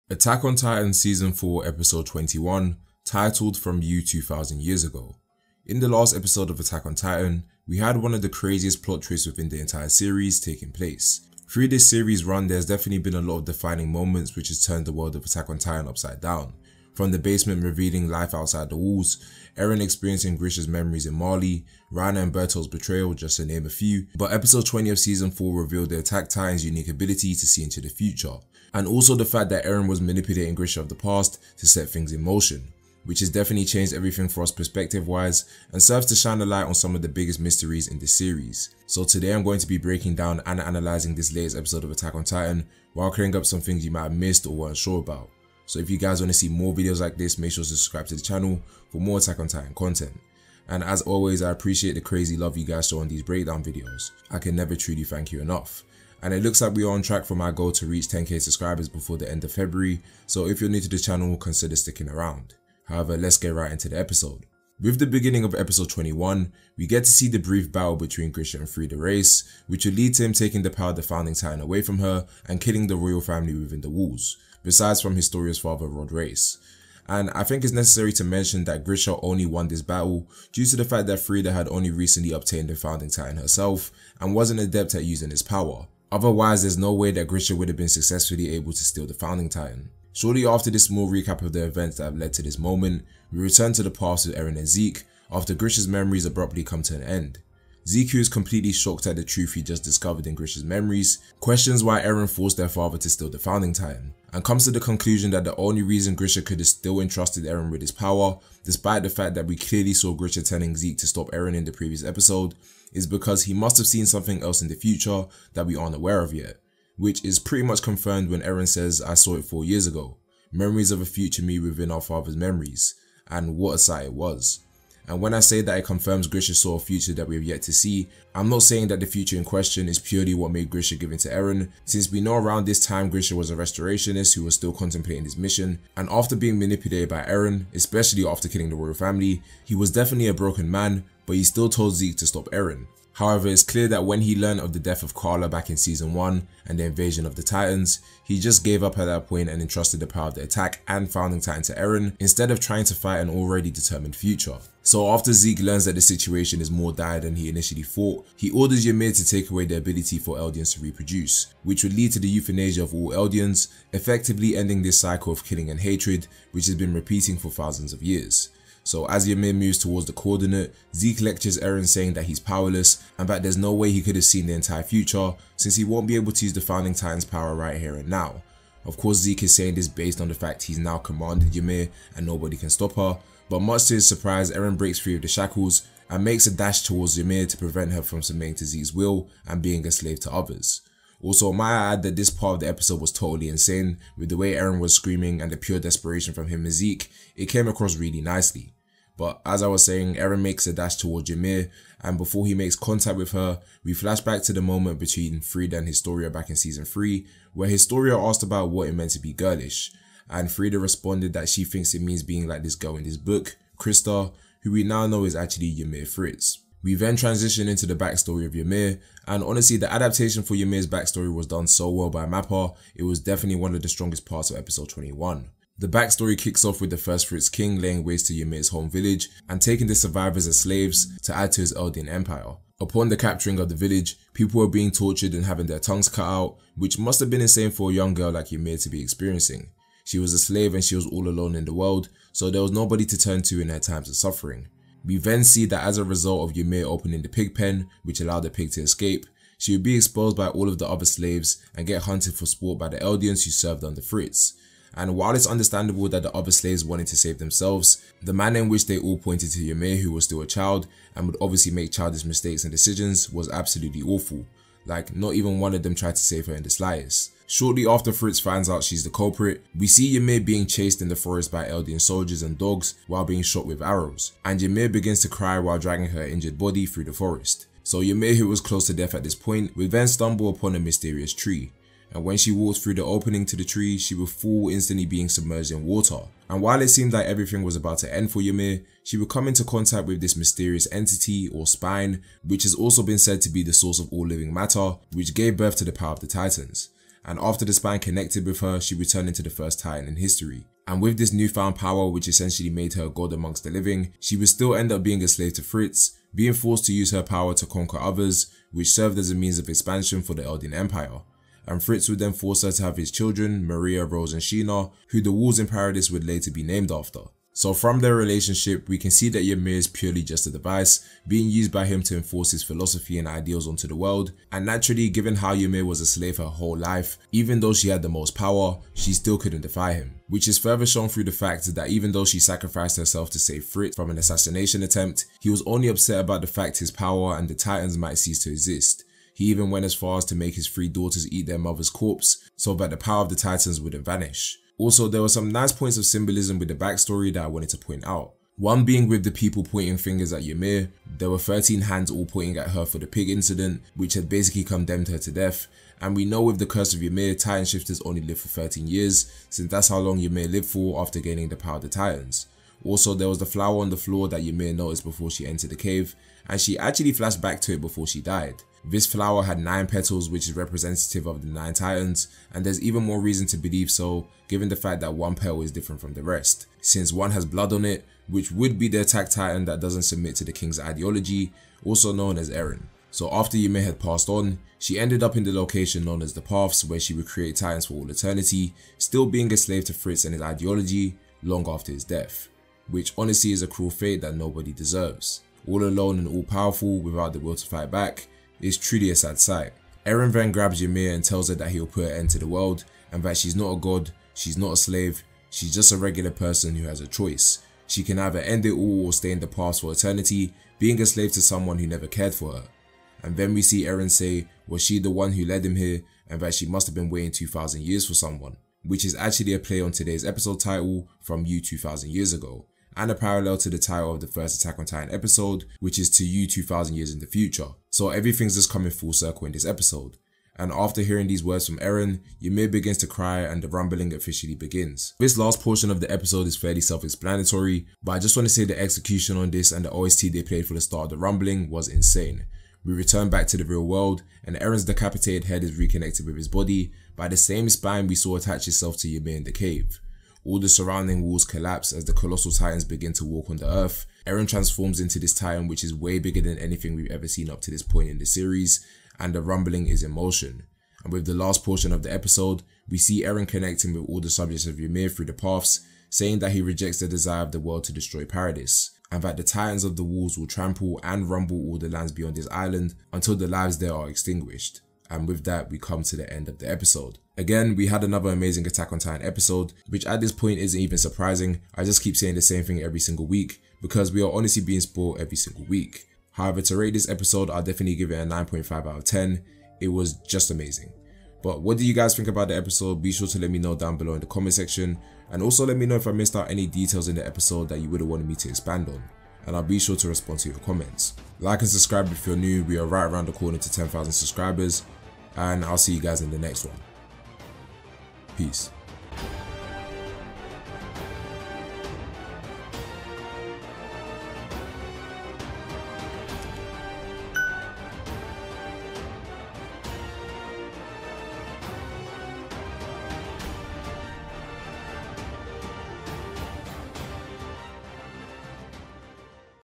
Attack on Titan Season 4 Episode 21, titled From You 2000 Years Ago. In the last episode of Attack on Titan, we had one of the craziest plot twists within the entire series taking place. Through this series run, there's definitely been a lot of defining moments which has turned the world of Attack on Titan upside down. From the basement revealing life outside the walls, Eren experiencing Grisha's memories in Marley, Reiner and Bertolt's betrayal, just to name a few. But episode 20 of season 4 revealed the Attack Titan's unique ability to see into the future, and also the fact that Eren was manipulating Grisha of the past to set things in motion, which has definitely changed everything for us perspective wise and serves to shine a light on some of the biggest mysteries in this series. So today I'm going to be breaking down and analysing this latest episode of Attack on Titan while clearing up some things you might have missed or weren't sure about. So if you guys want to see more videos like this, make sure to subscribe to the channel for more Attack on Titan content. And as always, I appreciate the crazy love you guys show on these breakdown videos. I can never truly thank you enough. And it looks like we are on track for my goal to reach 10k subscribers before the end of February, so if you're new to the channel, consider sticking around. However, let's get right into the episode. With the beginning of episode 21, we get to see the brief battle between Grisha and Frieda race, which will lead to him taking the power of the founding Titan away from her and killing the royal family within the walls, besides from Historia's father Rod race. And I think it's necessary to mention that Grisha only won this battle due to the fact that Frieda had only recently obtained the founding Titan herself and wasn't adept at using his power. Otherwise, there's no way that Grisha would have been successfully able to steal the founding Titan. Shortly after this small recap of the events that have led to this moment, we return to the past with Eren and Zeke after Grisha's memories abruptly come to an end. Zeke, who is completely shocked at the truth he just discovered in Grisha's memories, questions why Eren forced their father to steal the founding Titan, and comes to the conclusion that the only reason Grisha could have still entrusted Eren with his power, despite the fact that we clearly saw Grisha telling Zeke to stop Eren in the previous episode, is because he must have seen something else in the future that we aren't aware of yet, which is pretty much confirmed when Eren says, "I saw it 4 years ago, memories of a future me within our father's memories," and what a sight it was. And when I say that it confirms Grisha saw a future that we have yet to see, I'm not saying that the future in question is purely what made Grisha give in to Eren, since we know around this time Grisha was a restorationist who was still contemplating his mission, and after being manipulated by Eren, especially after killing the royal family, he was definitely a broken man, but he still told Zeke to stop Eren. However, it's clear that when he learned of the death of Carla back in season 1 and the invasion of the Titans, he just gave up at that point and entrusted the power of the attack and founding Titan to Eren instead of trying to fight an already determined future. So after Zeke learns that the situation is more dire than he initially thought, he orders Ymir to take away the ability for Eldians to reproduce, which would lead to the euthanasia of all Eldians, effectively ending this cycle of killing and hatred which has been repeating for thousands of years. So as Ymir moves towards the coordinate, Zeke lectures Eren saying that he's powerless and that there's no way he could have seen the entire future since he won't be able to use the founding Titan's power right here and now. Of course, Zeke is saying this based on the fact he's now commanded Ymir and nobody can stop her, but much to his surprise, Eren breaks free of the shackles and makes a dash towards Ymir to prevent her from submitting to Zeke's will and being a slave to others. Also, might I add that this part of the episode was totally insane. With the way Eren was screaming and the pure desperation from him and Zeke, it came across really nicely. But as I was saying, Eren makes a dash towards Ymir, and before he makes contact with her, we flash back to the moment between Frieda and Historia back in season 3, where Historia asked about what it meant to be girlish, and Frieda responded that she thinks it means being like this girl in this book, Krista, who we now know is actually Ymir Fritz. We then transition into the backstory of Ymir, and honestly the adaptation for Ymir's backstory was done so well by Mappa, it was definitely one of the strongest parts of episode 21. The backstory kicks off with the first Fritz king laying waste to Ymir's home village and taking the survivors as slaves to add to his Eldian empire. Upon the capturing of the village, people were being tortured and having their tongues cut out, which must have been insane for a young girl like Ymir to be experiencing. She was a slave and she was all alone in the world, so there was nobody to turn to in her times of suffering. We then see that as a result of Ymir opening the pig pen, which allowed the pig to escape, she would be exposed by all of the other slaves and get hunted for sport by the Eldians who served under Fritz. And while it's understandable that the other slaves wanted to save themselves, the manner in which they all pointed to Ymir, who was still a child and would obviously make childish mistakes and decisions, was absolutely awful. Like, not even one of them tried to save her in the slightest. Shortly after Fritz finds out she's the culprit, we see Ymir being chased in the forest by Eldian soldiers and dogs while being shot with arrows, and Ymir begins to cry while dragging her injured body through the forest. So Ymir, who was close to death at this point, would then stumble upon a mysterious tree. And when she walked through the opening to the tree, she would fall, instantly being submerged in water. And while it seemed like everything was about to end for Ymir, she would come into contact with this mysterious entity or spine, which has also been said to be the source of all living matter, which gave birth to the power of the Titans. and after the spine connected with her, she returned into the first Titan in history. And with this newfound power, which essentially made her a god amongst the living, she would still end up being a slave to Fritz, being forced to use her power to conquer others, which served as a means of expansion for the Eldian Empire. And Fritz would then force her to have his children, Maria, Rose and Sheena, who the wolves in Paradis would later be named after. So from their relationship, we can see that Ymir is purely just a device, being used by him to enforce his philosophy and ideals onto the world, and naturally, given how Ymir was a slave her whole life, even though she had the most power, she still couldn't defy him. Which is further shown through the fact that even though she sacrificed herself to save Fritz from an assassination attempt, he was only upset about the fact his power and the Titans might cease to exist. He even went as far as to make his 3 daughters eat their mother's corpse, so that the power of the Titans wouldn't vanish. Also, there were some nice points of symbolism with the backstory that I wanted to point out. One being with the people pointing fingers at Ymir. There were 13 hands all pointing at her for the pig incident, which had basically condemned her to death. And we know with the curse of Ymir, Titan shifters only live for 13 years, since that's how long Ymir lived for after gaining the power of the Titans. Also, there was the flower on the floor that Ymir noticed before she entered the cave, and she actually flashed back to it before she died. This flower had 9 petals, which is representative of the 9 Titans, and there's even more reason to believe so, given the fact that one petal is different from the rest, since one has blood on it, which would be the attack Titan that doesn't submit to the king's ideology, also known as Eren. So after Ymir had passed on, she ended up in the location known as the Paths, where she would create Titans for all eternity, still being a slave to Fritz and his ideology long after his death, which honestly is a cruel fate that nobody deserves. All alone and all powerful without the will to fight back, it's truly a sad sight. Eren then grabs Ymir and tells her that he'll put an end to the world, and that she's not a god, she's not a slave, she's just a regular person who has a choice. She can either end it all or stay in the past for eternity, being a slave to someone who never cared for her. And then we see Eren say, was she the one who led him here, and that she must have been waiting 2,000 years for someone, which is actually a play on today's episode title from You 2,000 Years Ago, and a parallel to the title of the first Attack on Titan episode, which is To You 2,000 Years in the Future. So everything's just coming full circle in this episode. And after hearing these words from Eren, Ymir begins to cry and the rumbling officially begins. This last portion of the episode is fairly self-explanatory, but I just want to say the execution on this and the OST they played for the start of the rumbling was insane. We return back to the real world, and Eren's decapitated head is reconnected with his body by the same spine we saw attach itself to Ymir in the cave. All the surrounding walls collapse as the Colossal Titans begin to walk on the earth. Eren transforms into this Titan, which is way bigger than anything we've ever seen up to this point in the series, and the rumbling is in motion. And with the last portion of the episode, we see Eren connecting with all the subjects of Ymir through the paths, saying that he rejects the desire of the world to destroy Paradis, and that the Titans of the walls will trample and rumble all the lands beyond this island until the lives there are extinguished. And with that, we come to the end of the episode. Again, we had another amazing Attack on Titan episode, which at this point isn't even surprising. I just keep saying the same thing every single week, because we are honestly being spoiled every single week. However, to rate this episode, I'll definitely give it a 9.5 out of 10. It was just amazing. But what do you guys think about the episode? Be sure to let me know down below in the comment section, and also let me know if I missed out any details in the episode that you would have wanted me to expand on, and I'll be sure to respond to your comments. Like and subscribe if you're new. We are right around the corner to 10,000 subscribers, and I'll see you guys in the next one. Peace.